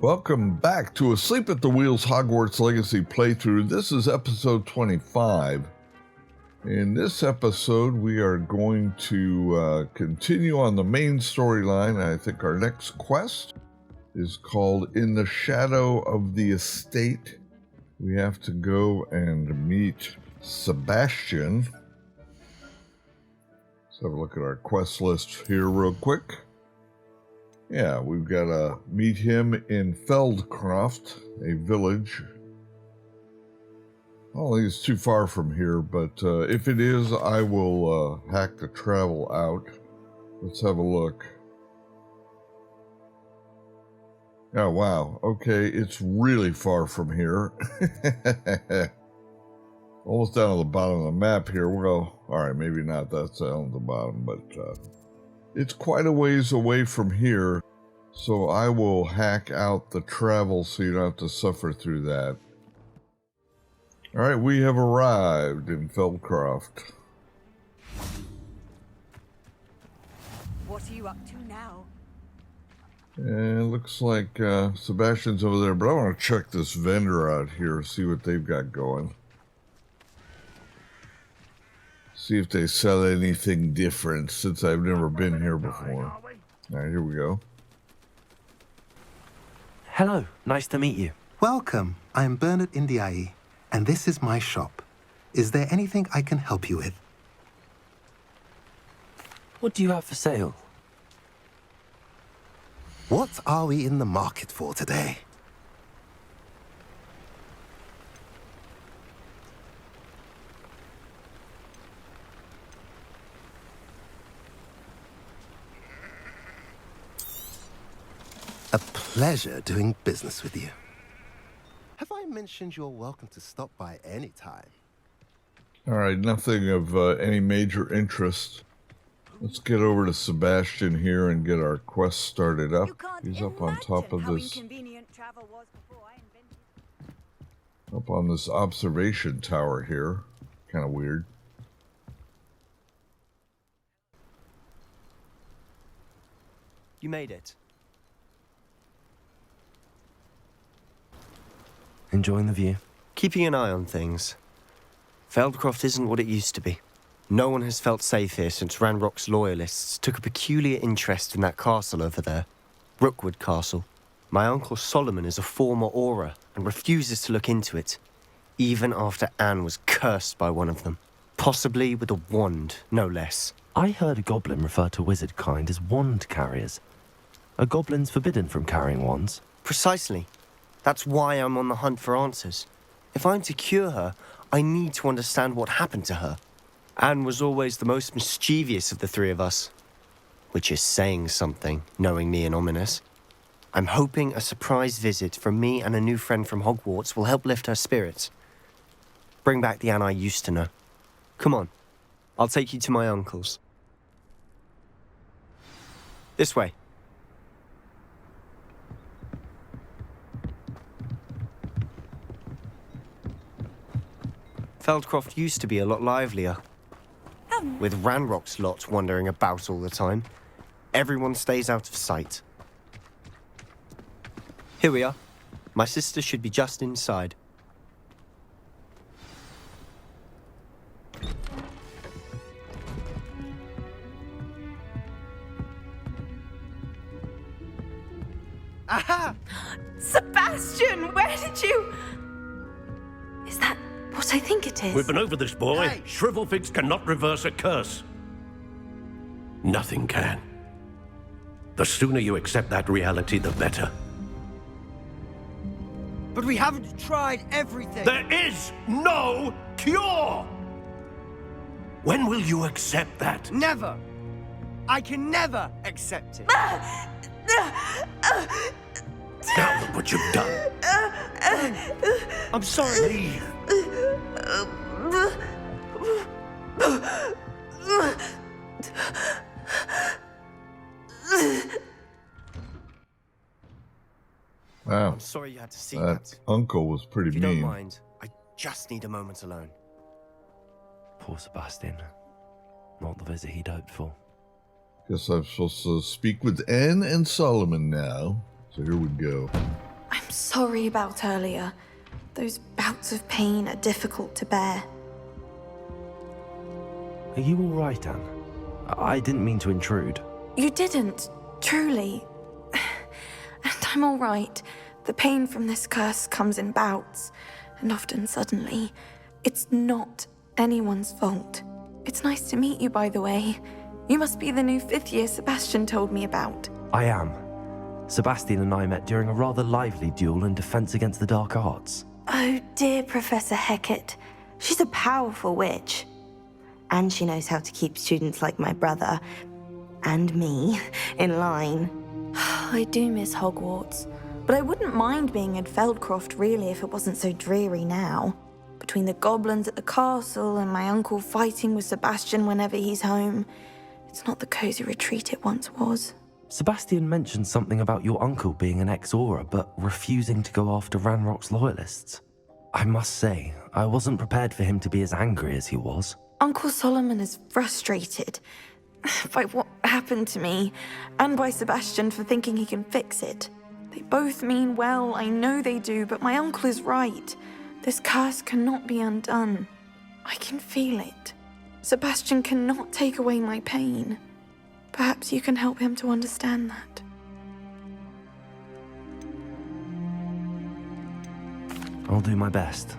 Welcome back to Asleep at the Wheels Hogwarts Legacy playthrough. This is episode 25. In this episode, we are going to continue on the main storyline. I think our next quest is called In the Shadow of the Estate. We have to go and meet Sebastian. Let's have a look at our quest list here real quick. Yeah, we've got to meet him in Feldcroft, a village. I don't think it's too far from here, but if it is, I will hack the travel out. Let's have a look. Oh, wow. Okay, it's really far from here. Almost down to the bottom of the map here. Well, all right, maybe not. That's down at the bottom, but it's quite a ways away from here. So I will hack out the travel so you don't have to suffer through that. All right, we have arrived in Feldcroft. What are you up to now? And it looks like Sebastian's over there, but I want to check this vendor out here, see what they've got going. See if they sell anything different, since I've never been here before. All right, here we go. Hello, nice to meet you. Welcome. I'm Bernard Indiai, and this is my shop. Is there anything I can help you with? What do you have for sale? What are we in the market for today? A pleasure doing business with you. Have I mentioned you're welcome to stop by any time? All right, nothing of any major interest. Let's get over to Sebastian here and get our quest started up. He's up on top of this, up on this observation tower here. Kind of weird. You made it. Enjoying the view? Keeping an eye on things. Feldcroft isn't what it used to be. No one has felt safe here since Ranrock's loyalists took a peculiar interest in that castle over there. Rookwood Castle. My uncle Solomon is a former Auror and refuses to look into it, even after Anne was cursed by one of them. Possibly with a wand, no less. I heard a goblin refer to wizard kind as wand carriers. Are goblins forbidden from carrying wands? Precisely. That's why I'm on the hunt for answers. If I'm to cure her, I need to understand what happened to her. Anne was always the most mischievous of the three of us. Which is saying something, knowing me and ominous. I'm hoping a surprise visit from me and a new friend from Hogwarts will help lift her spirits. Bring back the Anne I used to know. Come on, I'll take you to my uncle's. This way. Feldcroft used to be a lot livelier. With Ranrock's lot wandering about all the time. Everyone stays out of sight. Here we are. My sister should be just inside. Aha! Sebastian, where did you... Is that what I think it is? We've been over this, boy. Hey. Shrivelfigs cannot reverse a curse. Nothing can. The sooner you accept that reality, the better. But we haven't tried everything. There is no cure! When will you accept that? Never. I can never accept it. Now look what you've done. I'm sorry. Leave. Wow, I'm sorry you had to see that that. uncle was pretty If you don't mean. mind, I just need a moment alone. Poor Sebastian. Not the visit he'd hoped for. Guess I'm supposed to speak with Anne and Solomon now. So here we go. sorry about earlier. Those bouts of pain are difficult to bear. Are you all right, Anne? I didn't mean to intrude. You didn't, truly. And I'm all right. The pain from this curse comes in bouts, and often suddenly. It's not anyone's fault. It's nice to meet you, by the way. You must be the new 5th year Sebastian told me about. I am. Sebastian and I met during a rather lively duel in defense against the dark arts. Oh dear, Professor Hecat. She's a powerful witch. And she knows how to keep students like my brother, and me, in line. I do miss Hogwarts, but I wouldn't mind being in Feldcroft really if it wasn't so dreary now. Between the goblins at the castle and my uncle fighting with Sebastian whenever he's home, it's not the cozy retreat it once was. Sebastian mentioned something about your uncle being an ex-Auror, but refusing to go after Ranrock's loyalists. I must say, I wasn't prepared for him to be as angry as he was. Uncle Solomon is frustrated by what happened to me, and by Sebastian for thinking he can fix it. They both mean well, I know they do, but my uncle is right. This curse cannot be undone. I can feel it. Sebastian cannot take away my pain. Perhaps you can help him to understand that. I'll do my best.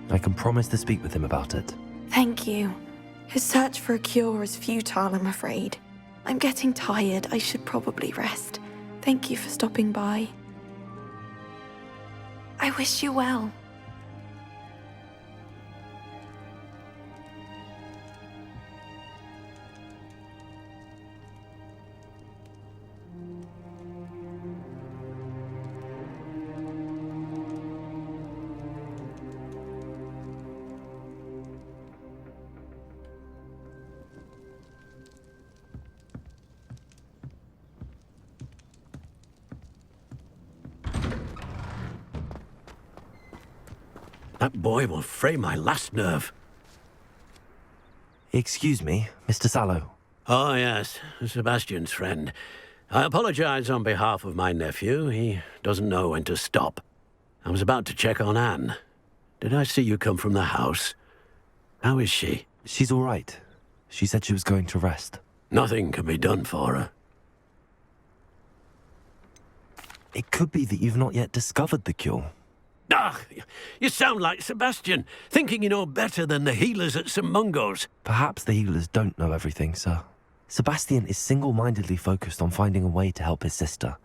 I can promise to speak with him about it. Thank you. His search for a cure is futile, I'm afraid. I'm getting tired. I should probably rest. Thank you for stopping by. I wish you well. That boy will fray my last nerve. Excuse me, Mr. Sallow. Oh, yes, Sebastian's friend. I apologize on behalf of my nephew. He doesn't know when to stop. I was about to check on Anne. Did I see you come from the house? How is she? She's all right. She said she was going to rest. Nothing can be done for her. It could be that you've not yet discovered the cure. Ah, you sound like Sebastian, thinking you know better than the healers at St. Mungo's. Perhaps the healers don't know everything, sir. Sebastian is single-mindedly focused on finding a way to help his sister.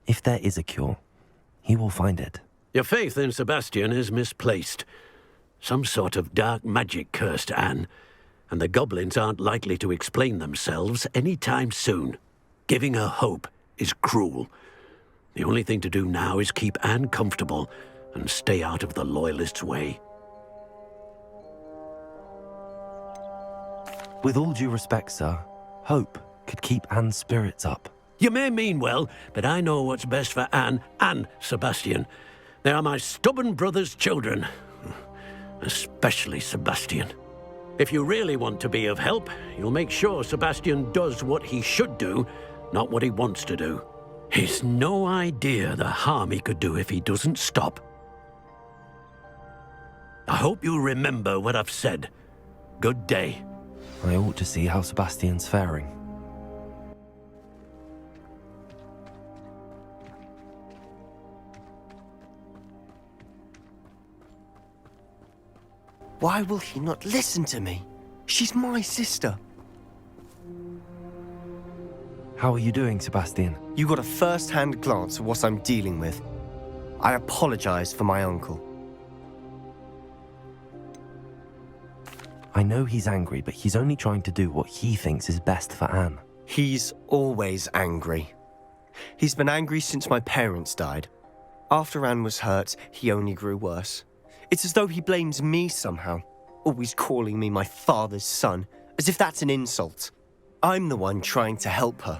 If there is a cure, he will find it. Your faith in Sebastian is misplaced. Some sort of dark magic cursed Anne, and the goblins aren't likely to explain themselves any time soon. Giving her hope is cruel. The only thing to do now is keep Anne comfortable and stay out of the Loyalists' way. With all due respect, sir, hope could keep Anne's spirits up. You may mean well, but I know what's best for Anne and Sebastian. They are my stubborn brother's children. Especially Sebastian. If you really want to be of help, you'll make sure Sebastian does what he should do, not what he wants to do. He's no idea the harm he could do if he doesn't stop. I hope you remember what I've said. Good day. I ought to see how Sebastian's faring. Why will he not listen to me? She's my sister. How are you doing, Sebastian? You got a first-hand glance at what I'm dealing with. I apologize for my uncle. I know he's angry, but he's only trying to do what he thinks is best for Anne. He's always angry. He's been angry since my parents died. After Anne was hurt, he only grew worse. It's as though he blames me somehow, always calling me my father's son, as if that's an insult. I'm the one trying to help her.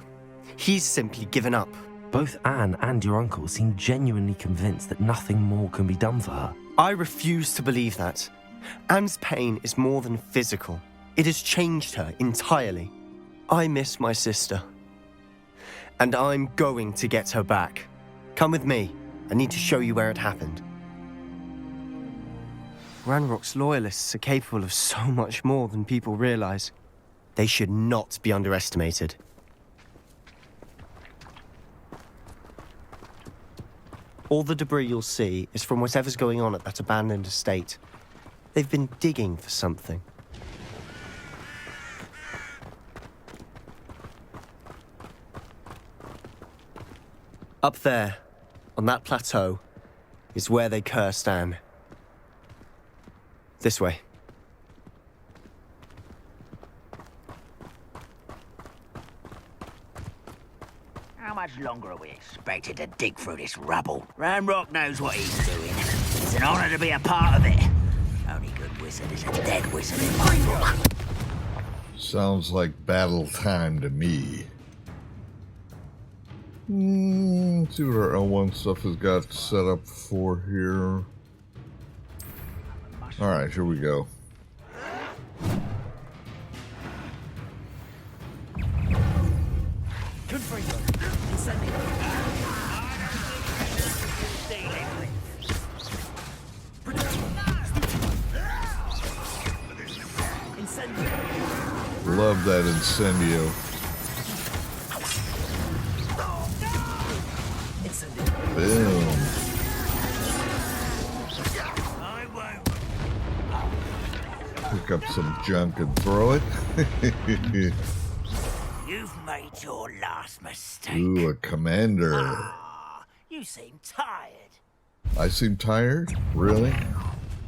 He's simply given up. Both Anne and your uncle seem genuinely convinced that nothing more can be done for her. I refuse to believe that. Anne's pain is more than physical. It has changed her entirely. I miss my sister. And I'm going to get her back. Come with me. I need to show you where it happened. Ranrock's loyalists are capable of so much more than people realize. They should not be underestimated. All the debris you'll see is from whatever's going on at that abandoned estate. They've been digging for something. Up there, on that plateau, is where they cursed Anne. This way. How much longer are we expected to dig through this rubble? Ranrock knows what he's doing. It's an honor to be a part of it. Only good wizard is a dead wizard in my book. Sounds like battle time to me. Let's see what our L1 stuff has got set up for here. Alright, here we go. Love that incendio. Boom. Pick up some junk and throw it. You've made your last mistake. Ooh, a commander. You seem tired. I seem tired? Really?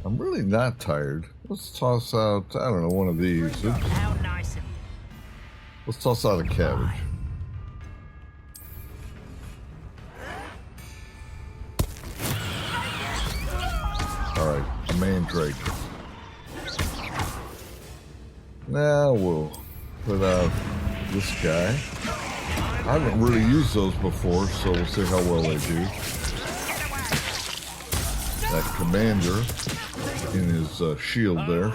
I'm really not tired. Let's toss out, I don't know, one of these. How nice of you. Let's toss out a cabbage. Alright, a mandrake. Now we'll put out this guy. I haven't really used those before, so we'll see how well they do. That commander in his shield there.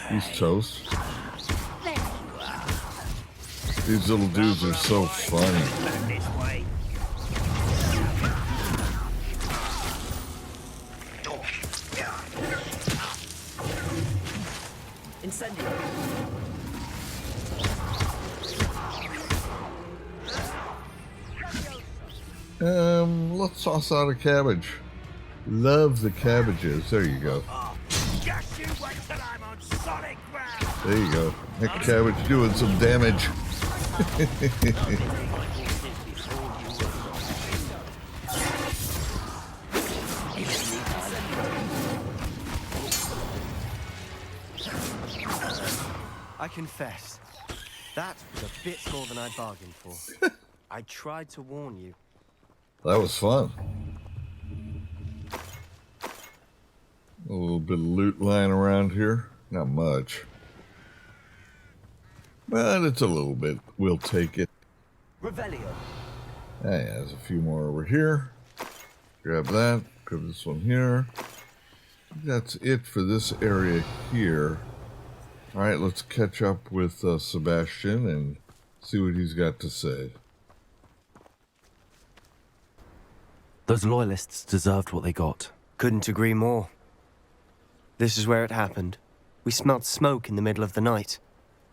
He's toast. These little dudes are so funny. Let's toss out a cabbage. Love the cabbages. There you go. There you go. That cabbage doing some damage. I confess, that was a bit more than I bargained for. I tried to warn you. That was fun. A little bit of loot lying around here. Not much. But it's a little bit. We'll take it. Revelio. Yeah, there's a few more over here. Grab that. Grab this one here. That's it for this area here. Alright, let's catch up with Sebastian and see what he's got to say. Those loyalists deserved what they got. Couldn't agree more. This is where it happened. We smelled smoke in the middle of the night.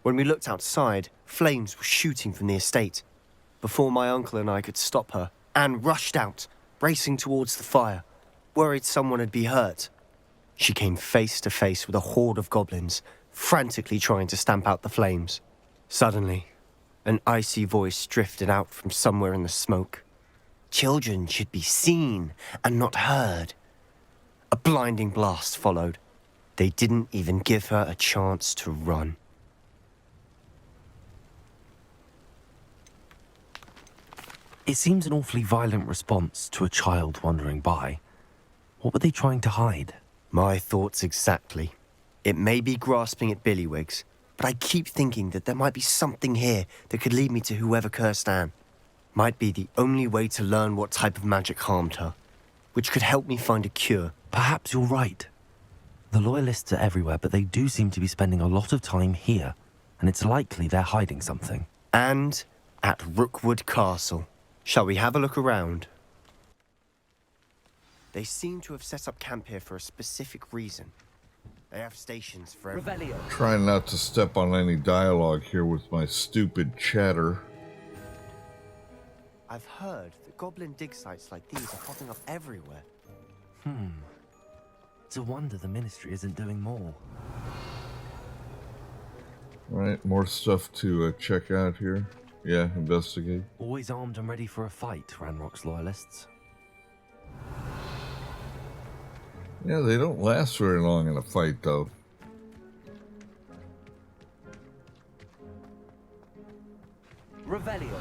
When we looked outside, flames were shooting from the estate. Before my uncle and I could stop her, Anne rushed out, racing towards the fire, worried someone had been hurt. She came face to face with a horde of goblins, frantically trying to stamp out the flames. Suddenly, an icy voice drifted out from somewhere in the smoke. Children should be seen and not heard. A blinding blast followed. They didn't even give her a chance to run. It seems an awfully violent response to a child wandering by. What were they trying to hide? My thoughts exactly. It may be grasping at Billywigs, but I keep thinking that there might be something here that could lead me to whoever cursed Anne. Might be the only way to learn what type of magic harmed her, which could help me find a cure. Perhaps you're right. The loyalists are everywhere, but they do seem to be spending a lot of time here, and it's likely they're hiding something. And at Rookwood Castle. Shall we have a look around? They seem to have set up camp here for a specific reason. They have stations for everyone. Trying not to step on any dialogue here with my stupid chatter. I've heard that goblin dig sites like these are popping up everywhere. It's a wonder the Ministry isn't doing more. Alright, more stuff to check out here. Yeah, investigate. Always armed and ready for a fight, Ranrock's loyalists. Yeah, they don't last very long in a fight, though. Revelio.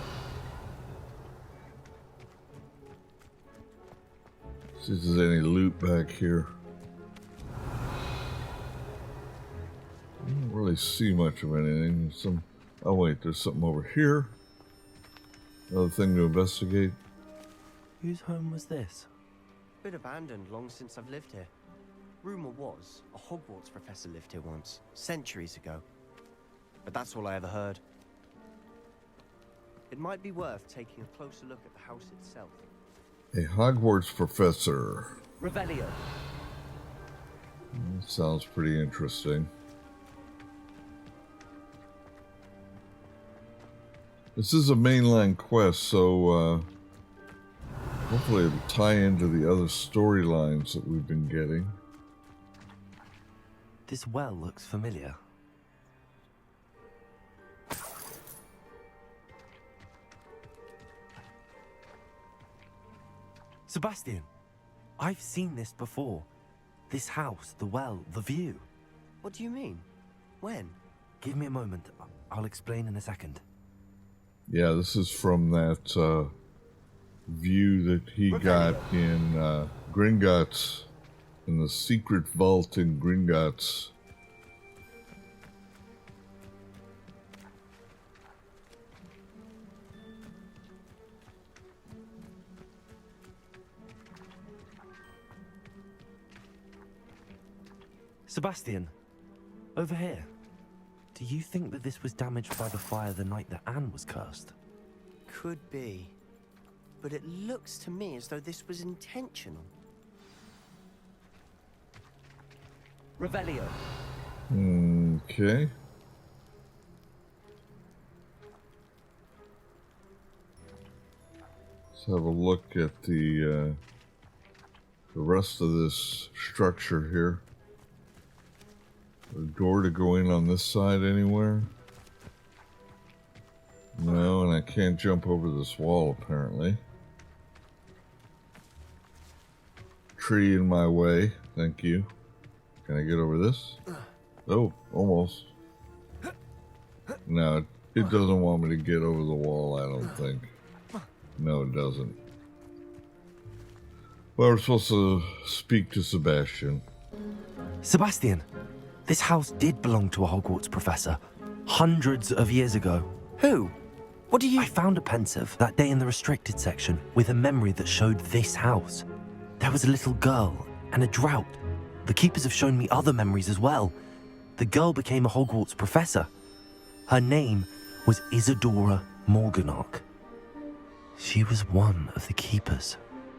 See if there's any loot back here. I don't really see much of anything. Oh wait, there's something over here. Another thing to investigate. Whose home was this? Been abandoned long since I've lived here. Rumor was a Hogwarts professor lived here once, centuries ago. But that's all I ever heard. It might be worth taking a closer look at the house itself. A Hogwarts professor. Revelio. Sounds pretty interesting. This is a mainline quest, so hopefully it'll tie into the other storylines that we've been getting. This well looks familiar. Sebastian, I've seen this before. This house, the well, the view. What do you mean? When? Give me a moment. I'll explain in a second. Yeah, this is from that view that he got in Gringotts, in the secret vault in Gringotts. Sebastian, over here. Do you think that this was damaged by the fire the night that Anne was cursed? Could be. But it looks to me as though this was intentional. Revelio. Okay. Let's have a look at the rest of this structure here. A door to go in on this side anywhere? No, and I can't jump over this wall apparently. Tree in my way, thank you. Can I get over this? Oh, almost. No, it doesn't want me to get over the wall, I don't think. No, it doesn't. Well, we're supposed to speak to Sebastian. Sebastian, this house did belong to a Hogwarts professor, hundreds of years ago. Who? What do you... I found a pensive that day in the restricted section with a memory that showed this house. There was a little girl and a drought. The keepers have shown me other memories as well. The girl became a Hogwarts professor. Her name was Isadora Morganach. She was one of the keepers.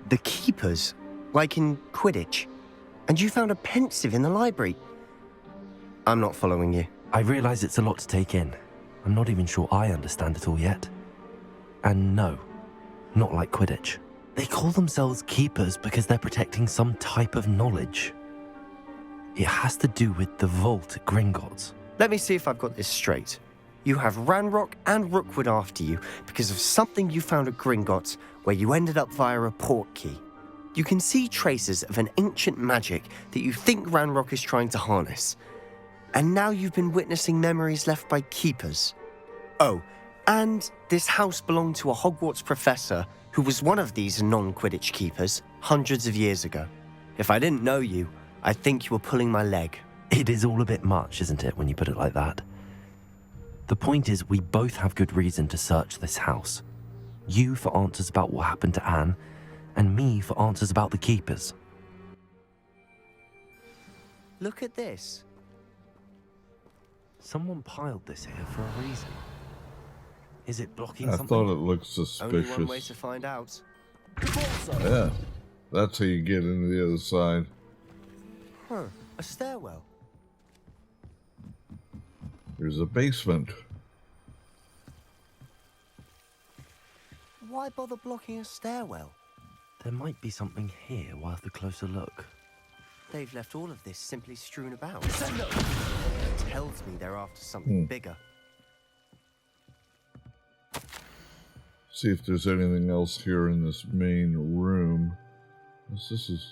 The keepers? Like in Quidditch? And you found a pensive in the library? I'm not following you. I realize it's a lot to take in. I'm not even sure I understand it all yet. And no, not like Quidditch. They call themselves keepers because they're protecting some type of knowledge. It has to do with the vault at Gringotts. Let me see if I've got this straight. You have Ranrock and Rookwood after you because of something you found at Gringotts where you ended up via a port key. You can see traces of an ancient magic that you think Ranrock is trying to harness. And now you've been witnessing memories left by keepers. Oh, and this house belonged to a Hogwarts professor who was one of these non-Quidditch keepers hundreds of years ago. If I didn't know you, I'd think you were pulling my leg. It is all a bit much, isn't it, when you put it like that? The point is, we both have good reason to search this house. You for answers about what happened to Anne, and me for answers about the keepers. Look at this. Someone piled this here for a reason. Is it blocking I something? thought it looked suspicious. Only one way to find out. Yeah. That's how you get into the other side. Huh. A stairwell. There's a basement. Why bother blocking a stairwell? There might be something here worth a closer look. They've left all of this simply strewn about. Tells me they're after something bigger. See if there's anything else here in this main room. This is...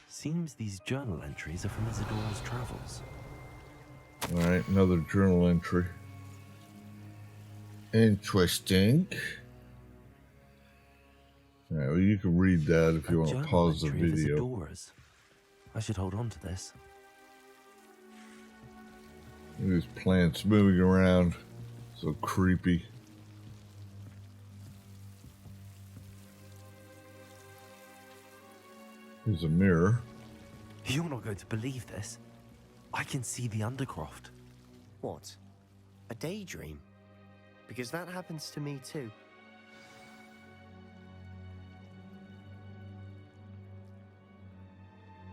Seems these journal entries are from Isidora's travels. Alright, another journal entry. Interesting. Alright, well, you can read that if you want to pause the video. Isidora's. I should hold on to this. These plants moving around. So creepy. Here's a mirror. You're not going to believe this. I can see the Undercroft. What? A daydream? Because that happens to me too.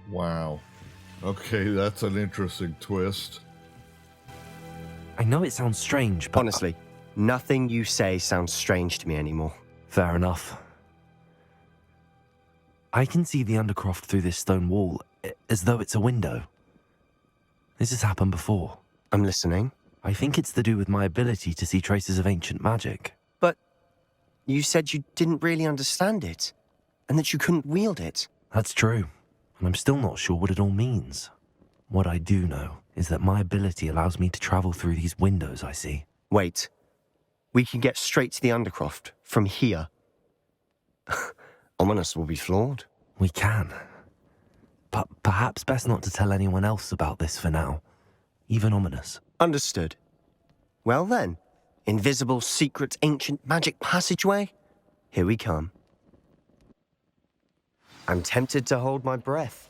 Wow. Okay, that's an interesting twist. I know it sounds strange, but... Honestly, nothing you say sounds strange to me anymore. Fair enough. I can see the Undercroft through this stone wall, as though it's a window. This has happened before. I'm listening. I think it's to do with my ability to see traces of ancient magic. But you said you didn't really understand it, and that you couldn't wield it. That's true, and I'm still not sure what it all means. What I do know is that my ability allows me to travel through these windows I see. Wait. We can get straight to the Undercroft from here. Ominous will be flawed. We can. But perhaps best not to tell anyone else about this for now. Even Ominous. Understood. Well then, invisible, secret, ancient magic passageway? Here we come. I'm tempted to hold my breath.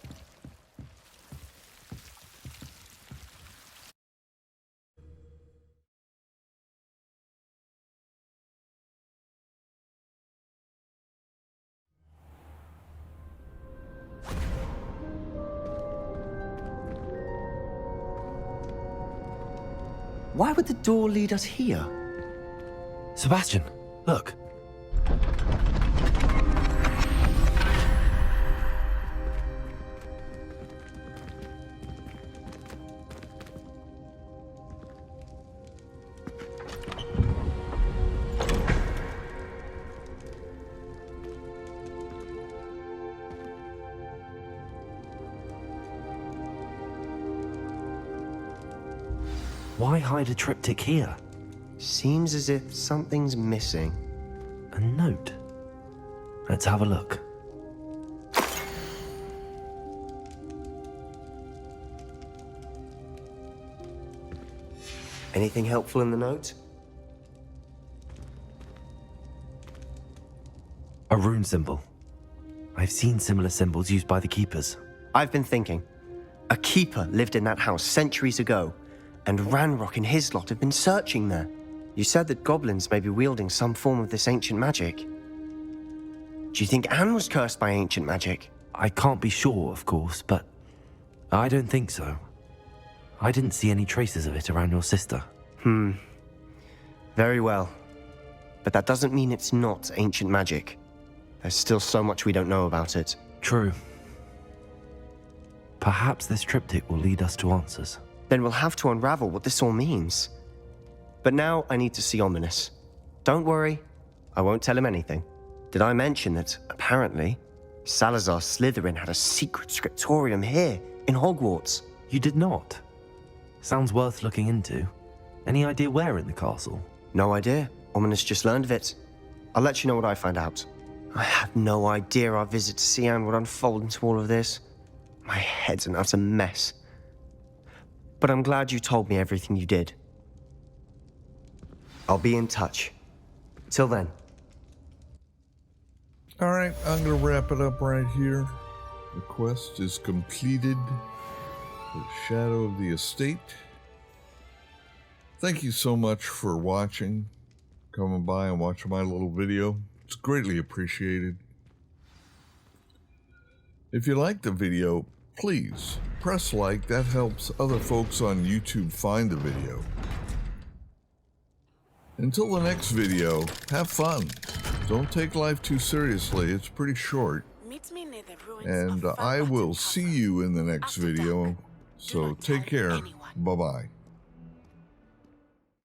Why would the door lead us here? Sebastian, look. Why hide a triptych here? Seems as if something's missing. A note. Let's have a look. Anything helpful in the note? A rune symbol. I've seen similar symbols used by the keepers. I've been thinking. A keeper lived in that house centuries ago, and Ranrock and his lot have been searching there. You said that goblins may be wielding some form of this ancient magic. Do you think Anne was cursed by ancient magic? I can't be sure, of course, but I don't think so. I didn't see any traces of it around your sister. Very well. But that doesn't mean it's not ancient magic. There's still so much we don't know about it. True. Perhaps this triptych will lead us to answers. Then we'll have to unravel what this all means. But now I need to see Ominous. Don't worry, I won't tell him anything. Did I mention that, apparently, Salazar Slytherin had a secret scriptorium here, in Hogwarts? You did not? Sounds worth looking into. Any idea where in the castle? No idea. Ominous just learned of it. I'll let you know what I find out. I had no idea our visit to Cian would unfold into all of this. My head's an utter mess. But I'm glad you told me everything you did. I'll be in touch. Till then. All right, I'm going to wrap it up right here. The quest is completed. The Shadow of the Estate. Thank you so much for watching, coming by and watching my little video. It's greatly appreciated. If you liked the video, please press like. That helps other folks on YouTube find the video. Until the next video, have fun. Don't take life too seriously. It's pretty short. And I will see you in the next video. So take care. Bye-bye.